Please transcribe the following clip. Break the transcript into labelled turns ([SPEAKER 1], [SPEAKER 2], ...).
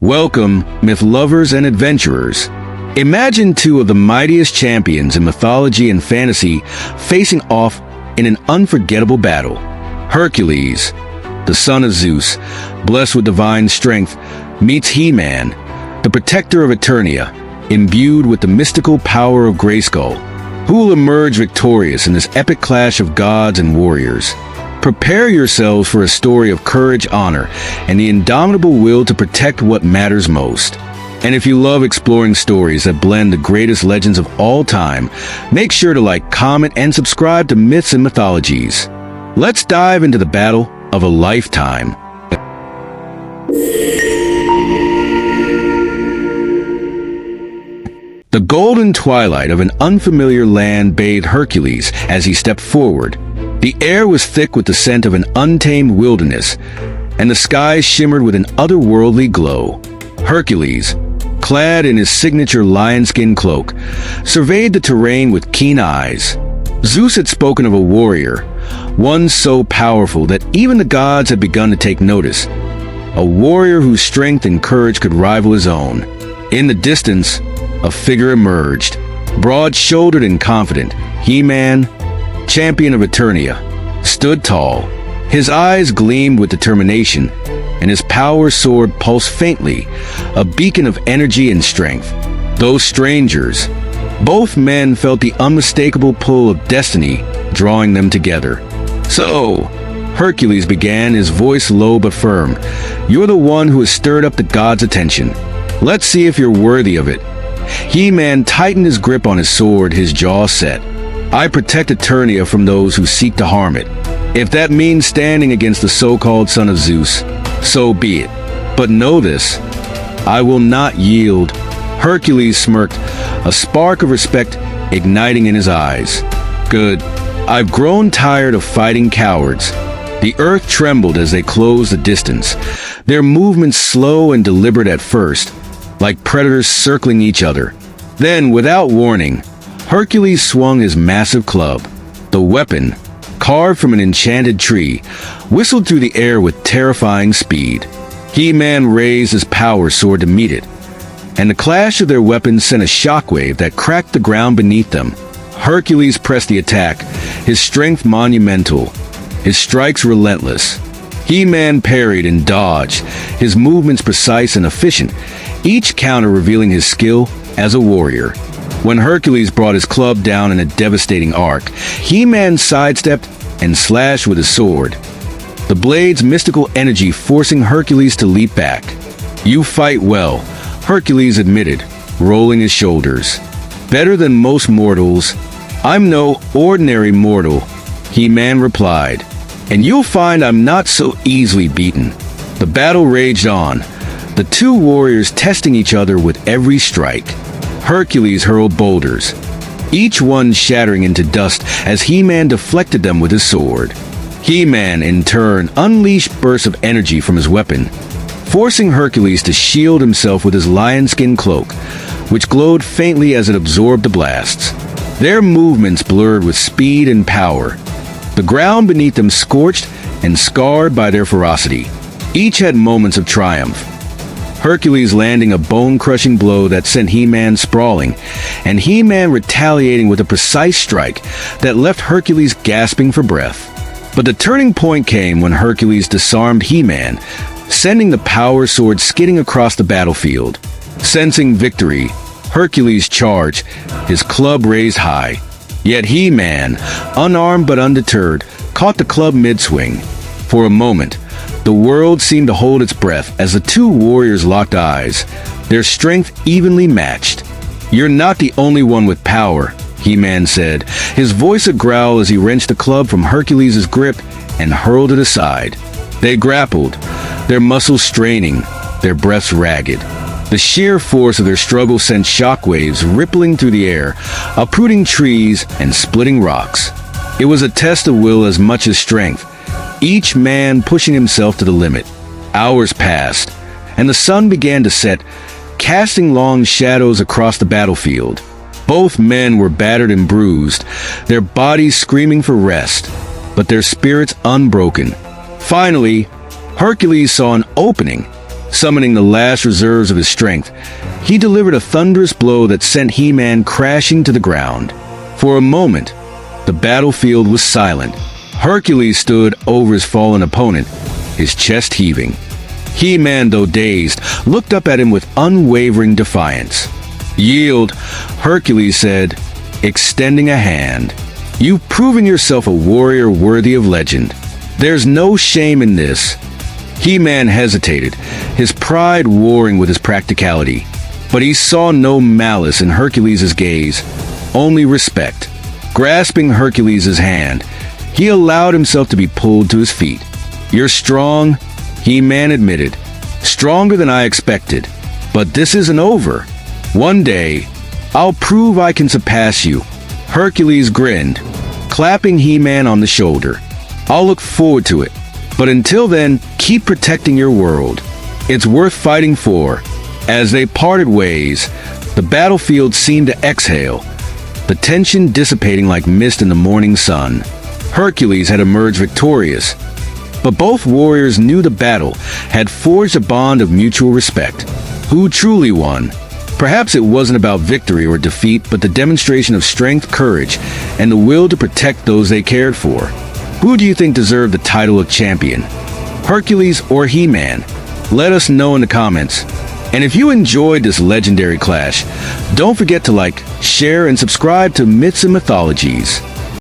[SPEAKER 1] Welcome, myth lovers and adventurers. Imagine two of the mightiest champions in mythology and fantasy facing off in an unforgettable battle. Hercules, the son of Zeus, blessed with divine strength, meets He-Man, the protector of Eternia, imbued with the mystical power of Grayskull, who will emerge victorious in this epic clash of gods and warriors. Prepare yourselves for a story of courage, honor, and the indomitable will to protect what matters most. And if you love exploring stories that blend the greatest legends of all time, make sure to like, comment, and subscribe to Myths and Mythologies. Let's dive into the battle of a lifetime. The golden twilight of an unfamiliar land bathed Hercules as he stepped forward. The air was thick with the scent of an untamed wilderness, and the skies shimmered with an otherworldly glow. Hercules, clad in his signature lion-skin cloak, surveyed the terrain with keen eyes. Zeus had spoken of a warrior, one so powerful that even the gods had begun to take notice. A warrior whose strength and courage could rival his own. In the distance, a figure emerged, broad-shouldered and confident. He-Man, champion of Eternia, stood tall. His eyes gleamed with determination, and his power sword pulsed faintly, a beacon of energy and strength. Though strangers, both men felt the unmistakable pull of destiny drawing them together. "So," Hercules began, his voice low but firm, "you're the one who has stirred up the gods' attention. Let's see if you're worthy of it." He-Man tightened his grip on his sword, his jaw set. "I protect Eternia from those who seek to harm it. If that means standing against the so-called son of Zeus, so be it. But know this, I will not yield." Hercules smirked, a spark of respect igniting in his eyes. "Good. I've grown tired of fighting cowards." The earth trembled as they closed the distance, their movements slow and deliberate at first, like predators circling each other. Then, without warning, Hercules swung his massive club. The weapon, carved from an enchanted tree, whistled through the air with terrifying speed. He-Man raised his power sword to meet it, and the clash of their weapons sent a shockwave that cracked the ground beneath them. Hercules pressed the attack, his strength monumental, his strikes relentless. He-Man parried and dodged, his movements precise and efficient, each counter revealing his skill as a warrior. When Hercules brought his club down in a devastating arc, He-Man sidestepped and slashed with his sword, the blade's mystical energy forcing Hercules to leap back. "You fight well," Hercules admitted, rolling his shoulders. "Better than most mortals." "I'm no ordinary mortal," He-Man replied, "and you'll find I'm not so easily beaten." The battle raged on, the two warriors testing each other with every strike. Hercules hurled boulders, each one shattering into dust as He-Man deflected them with his sword. He-Man, in turn, unleashed bursts of energy from his weapon, forcing Hercules to shield himself with his lion-skin cloak, which glowed faintly as it absorbed the blasts. Their movements blurred with speed and power, the ground beneath them scorched and scarred by their ferocity. Each had moments of triumph, Hercules landing a bone-crushing blow that sent He-Man sprawling, and He-Man retaliating with a precise strike that left Hercules gasping for breath. But the turning point came when Hercules disarmed He-Man, sending the power sword skidding across the battlefield. Sensing victory, Hercules charged, his club raised high. Yet He-Man, unarmed but undeterred, caught the club mid-swing. For a moment, the world seemed to hold its breath as the two warriors locked eyes, their strength evenly matched. "You're not the only one with power," He-Man said, his voice a growl as he wrenched the club from Hercules' grip and hurled it aside. They grappled, their muscles straining, their breaths ragged. The sheer force of their struggle sent shockwaves rippling through the air, uprooting trees and splitting rocks. It was a test of will as much as strength, each man pushing himself to the limit. Hours passed, and the sun began to set, casting long shadows across the battlefield. Both men were battered and bruised, their bodies screaming for rest, but their spirits unbroken. Finally, Hercules saw an opening, Summoning the last reserves of his strength, he delivered a thunderous blow that sent He-Man crashing to the ground. For a moment, the battlefield was silent. Hercules stood over his fallen opponent, his chest heaving. He-Man, though dazed, looked up at him with unwavering defiance. "Yield," Hercules said, extending a hand. "You've proven yourself a warrior worthy of legend. There's no shame in this." He-Man hesitated, his pride warring with his practicality. But he saw no malice in Hercules' gaze, only respect. Grasping Hercules' hand, he allowed himself to be pulled to his feet. "You're strong," He-Man admitted. "Stronger than I expected. But this isn't over. One day, I'll prove I can surpass you." Hercules grinned, clapping He-Man on the shoulder. "I'll look forward to it. But until then, keep protecting your world. It's worth fighting for." As they parted ways, the battlefield seemed to exhale, the tension dissipating like mist in the morning sun. Hercules had emerged victorious, but both warriors knew the battle had forged a bond of mutual respect. Who truly won? Perhaps it wasn't about victory or defeat, but the demonstration of strength, courage, and the will to protect those they cared for. Who do you think deserved the title of champion? Hercules or He-Man? Let us know in the comments. And if you enjoyed this legendary clash, don't forget to like, share, and subscribe to Myths and Mythologies.